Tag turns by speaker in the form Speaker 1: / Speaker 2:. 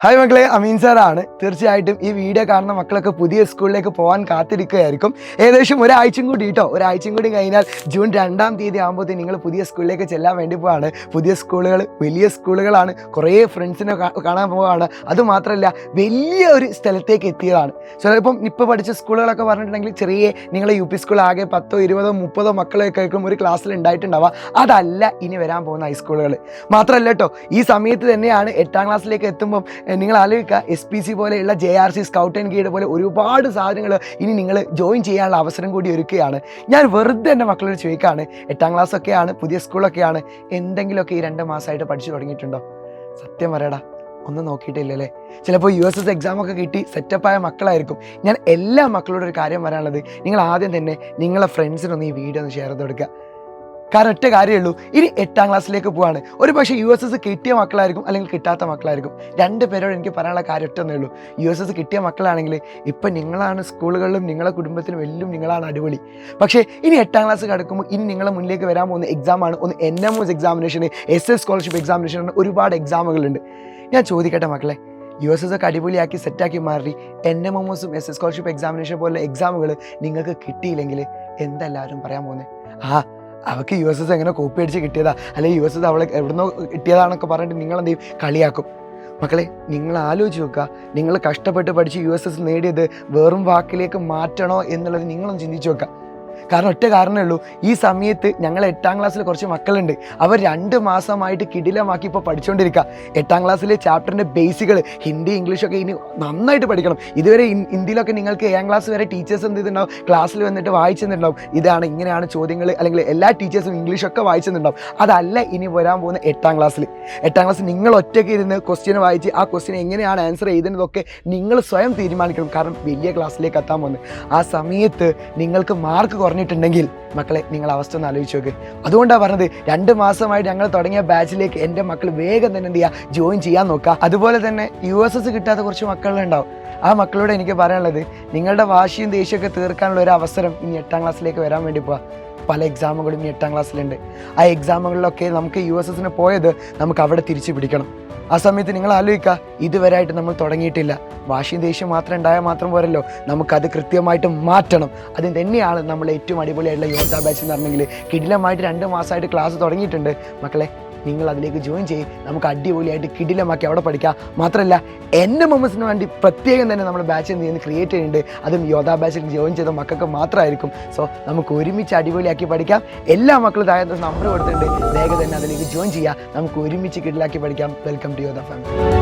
Speaker 1: Hi മക്കളെ, അമീൻ സാറാണ്. തീർച്ചയായിട്ടും ഈ വീഡിയോ കാണുന്ന മക്കളൊക്കെ പുതിയ സ്കൂളിലേക്ക് പോകാൻ കാത്തിരിക്കുകയായിരിക്കും. ഏകദേശം ഒരാഴ്ചയും കൂടി ഒരാഴ്ചയും കൂടി കഴിഞ്ഞാൽ ജൂൺ 2-ാം തീയതി ആകുമ്പോഴത്തേക്കും നിങ്ങൾ പുതിയ സ്കൂളിലേക്ക് ചെല്ലാൻ വേണ്ടി പോവാണ്. പുതിയ സ്കൂളുകൾ വലിയ സ്കൂളുകളാണ്, കുറേ ഫ്രണ്ട്സിനെ കാണാൻ പോവുകയാണ്. അതുമാത്രമല്ല വലിയ ഒരു സ്ഥലത്തേക്ക് എത്തിയതാണ്. ചിലപ്പം ഇപ്പോൾ പഠിച്ച സ്കൂളുകളൊക്കെ പറഞ്ഞിട്ടുണ്ടെങ്കിൽ ചെറിയ നിങ്ങളെ UP സ്കൂൾ ആകെ 10, 20, 30 മക്കളൊക്കെ ആയിരിക്കും ഒരു ക്ലാസ്സിൽ ഉണ്ടായിട്ടുണ്ടാവുക. അതല്ല ഇനി വരാൻ പോകുന്ന ഹൈസ്കൂളുകൾ. മാത്രമല്ല ഈ സമയത്ത് തന്നെയാണ് 8-ാം ക്ലാസ്സിലേക്ക് എത്തുമ്പം നിങ്ങൾ ആലോചിക്കുക, SPC പോലെയുള്ള JRC സ്കൗട്ട് ആൻഡ് ഗൈഡ് പോലെ ഒരുപാട് സാധനങ്ങൾ ഇനി നിങ്ങൾ ജോയിൻ ചെയ്യാനുള്ള അവസരം കൂടി ഒരുക്കുകയാണ്. ഞാൻ വെറുതെ എൻ്റെ മക്കളോട് ചോദിക്കുകയാണ്, 8-ാം ക്ലാസ്സൊക്കെയാണ്, പുതിയ സ്കൂളൊക്കെയാണ്, എന്തെങ്കിലുമൊക്കെ ഈ 2 മാസമായിട്ട് പഠിച്ചു തുടങ്ങിയിട്ടുണ്ടോ? സത്യം പറയടാ, ഒന്നും നോക്കിയിട്ടില്ലല്ലേ? ചിലപ്പോൾ USS എക്സാമൊക്കെ കിട്ടി സെറ്റപ്പായ മക്കളായിരിക്കും. ഞാൻ എല്ലാ മക്കളോടും ഒരു കാര്യം പറയാനുള്ളത്, നിങ്ങൾ ആദ്യം തന്നെ നിങ്ങളെ ഫ്രണ്ട്സിനൊന്ന് ഈ വീഡിയോ ഒന്ന് ഷെയർ ചെയ്ത് കൊടുക്കുക. കാരണം ഒറ്റ കാര്യമേ ഉള്ളൂ, ഇനി 8-ാം ക്ലാസ്സിലേക്ക് പോവാണ്. ഒരു പക്ഷേ USS കിട്ടിയ മക്കളായിരിക്കും, അല്ലെങ്കിൽ കിട്ടാത്ത മക്കളായിരിക്കും. 2 പേരോട് എനിക്ക് പറയാനുള്ള കാര്യം ഒറ്റൊന്നേ ഉള്ളൂ. USS കിട്ടിയ മക്കളാണെങ്കിൽ ഇപ്പം നിങ്ങളാണ് സ്കൂളുകളിലും നിങ്ങളെ കുടുംബത്തിലും എല്ലാം നിങ്ങളാണ് അടിപൊളി. പക്ഷേ ഇനി 8-ാം ക്ലാസ് കിടക്കുമ്പോൾ ഇനി നിങ്ങളെ മുന്നിലേക്ക് വരാൻ പോകുന്ന എക്സാമാണ് ഒന്ന് NMOS എക്സാമിനേഷന്, SS സ്കോളർഷിപ്പ് എക്സാമിനേഷൻ, ഒരുപാട് എക്സാമുകളുണ്ട്. ഞാൻ ചോദിക്കട്ടെ മക്കളെ, USS ഒക്കെ അടിപൊളിയാക്കി സെറ്റാക്കി മാറി NMOSും SS സ്കോളർഷിപ്പ് എക്സാമിനേഷൻ പോലുള്ള എക്സാമുകൾ നിങ്ങൾക്ക് കിട്ടിയില്ലെങ്കിൽ എന്തെല്ലാവരും പറയാൻ പോകുന്നത്? അവൾക്ക് USS എങ്ങനെ കോപ്പി അടിച്ച് കിട്ടിയതാ, അല്ലെങ്കിൽ USS അവളെ എവിടുന്നോ കിട്ടിയതാണെന്നൊക്കെ പറഞ്ഞിട്ട് നിങ്ങളെന്ത് ചെയ്യും, കളിയാക്കും. മക്കളെ, നിങ്ങൾ ആലോചിച്ച് നോക്കുക, നിങ്ങൾ കഷ്ടപ്പെട്ട് പഠിച്ച് USS നേടിയത് വെറും വാക്കിലേക്ക് മാറ്റണോ എന്നുള്ളത് നിങ്ങളൊന്ന് ചിന്തിച്ച് നോക്കുക. കാരണം ഒറ്റ കാരണമേ ഉള്ളൂ, ഈ സമയത്ത് ഞങ്ങൾ 8-ാം ക്ലാസ്സിൽ കുറച്ച് മക്കളുണ്ട്, അവർ 2 മാസമായിട്ട് കിടിലമാക്കി ഇപ്പോൾ പഠിച്ചുകൊണ്ടിരിക്കുക. 8-ാം ക്ലാസ്സിലെ ചാപ്റ്ററിൻ്റെ ബേസികൾ ഹിന്ദി, ഇംഗ്ലീഷൊക്കെ ഇനി നന്നായിട്ട് പഠിക്കണം. ഇതുവരെ ഹിന്ദിയിലൊക്കെ നിങ്ങൾക്ക് 7-ാം ക്ലാസ് വരെ ടീച്ചേഴ്സ് എന്ത് ചെയ്തിട്ടുണ്ടാവും, ക്ലാസ്സിൽ വന്നിട്ട് വായിച്ചു തന്നിട്ടുണ്ടാവും, ഇതാണ് ഇങ്ങനെയാണ് ചോദ്യങ്ങൾ, അല്ലെങ്കിൽ എല്ലാ ടീച്ചേഴ്സും ഇംഗ്ലീഷൊക്കെ വായിച്ചു തന്നിട്ടുണ്ടാവും. അതല്ല ഇനി വരാൻ പോകുന്ന 8-ാം ക്ലാസ്സിൽ. 8-ാം ക്ലാസ്സിൽ നിങ്ങൾ ഒറ്റയ്ക്ക് ഇരുന്ന് ക്വസ്റ്റ്യൻ വായിച്ച് ആ ക്വസ്റ്റ്യൻ എങ്ങനെയാണ് ആൻസർ ചെയ്യുന്നതൊക്കെ നിങ്ങൾ സ്വയം തീരുമാനിക്കണം. കാരണം വലിയ ക്ലാസ്സിലേക്ക് എത്താൻ പോകുന്നത്. ആ സമയത്ത് നിങ്ങൾക്ക് മാർക്ക് കുറഞ്ഞിട്ടുണ്ടെങ്കിൽ മക്കളെ, നിങ്ങൾ അവസ്ഥ ഒന്ന് ആലോചിച്ച് നോക്ക്. അതുകൊണ്ടാണ് പറഞ്ഞത്, 2 മാസമായിട്ട് ഞങ്ങൾ തുടങ്ങിയ ബാച്ചിലേക്ക് എൻ്റെ മക്കൾ വേഗം തന്നെ എന്ത് ചെയ്യുക, ജോയിൻ ചെയ്യാൻ നോക്കുക. അതുപോലെ തന്നെ USS കിട്ടാത്ത കുറച്ച് മക്കളുണ്ടാവും. ആ മക്കളോട് എനിക്ക് പറയാനുള്ളത്, നിങ്ങളുടെ വാശിയും ദേഷ്യമൊക്കെ തീർക്കാനുള്ള ഒരു അവസരം ഇനി 8-ാം ക്ലാസ്സിലേക്ക് വരാൻ വേണ്ടി പോവുക. പല എക്സാമുകളും ഇനി 8-ാം ക്ലാസ്സിലുണ്ട്. ആ എക്സാമുകളിലൊക്കെ നമുക്ക് USSന് പോയത് നമുക്ക് അവിടെ തിരിച്ചു പിടിക്കണം. ആ സമയത്ത് നിങ്ങൾ ആലോചിക്കുക, ഇതുവരെയായിട്ട് നമ്മൾ തുടങ്ങിയിട്ടില്ല. വാശിയും ദേഷ്യം മാത്രം ഉണ്ടായാൽ മാത്രം പോരല്ലോ, നമുക്കത് കൃത്യമായിട്ട് മാറ്റണം. അതിന് തന്നെയാണ് നമ്മൾ ഏറ്റവും അടിപൊളിയായിട്ടുള്ള യോദ്ധ ബാച്ച് എന്ന് പറഞ്ഞെങ്കിൽ. കിടിലമായിട്ട് 2 മാസമായിട്ട് ക്ലാസ് തുടങ്ങിയിട്ടുണ്ട്. മക്കളെ, നിങ്ങൾ അതിലേക്ക് ജോയിൻ ചെയ്യും. നമുക്ക് അടിപൊളിയായിട്ട് കിടിലമാക്കി അവിടെ പഠിക്കാം. മാത്രമല്ല NMOSന് വേണ്ടി പ്രത്യേകം തന്നെ നമ്മൾ ബാച്ച് എന്ത് ചെയ്യുന്നത് ക്രിയേറ്റ് ചെയ്യുന്നുണ്ട്. അതും യോദ്ധ ബാച്ചിൽ ജോയിൻ ചെയ്ത മക്കൾക്ക് മാത്രമായിരിക്കും. സോ നമുക്ക് ഒരുമിച്ച് അടിപൊളിയാക്കി പഠിക്കാം. എല്ലാ മക്കളും താഴെ നമ്പർ കൊടുത്തിട്ടുണ്ട്, വേഗം തന്നെ അതിലേക്ക് ജോയിൻ ചെയ്യുക. നമുക്ക് ഒരുമിച്ച് കിടിലാക്കി പഠിക്കാം. Welcome to Yodha family.